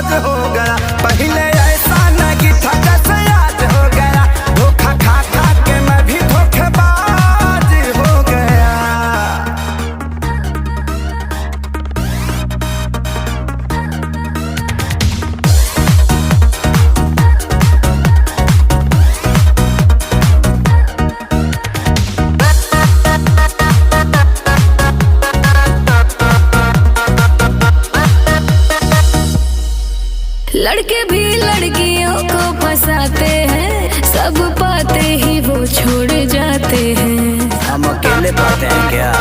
रोज हो गया। पहले ऐसा नहीं था जैसे आज हो गया। धोखा खा खा के मैं भी धोखेबाज हो गया। लड़के भी लड़कियों को फंसाते हैं, सब पाते ही वो छोड़ जाते हैं। हम अकेले पाते हैं क्या?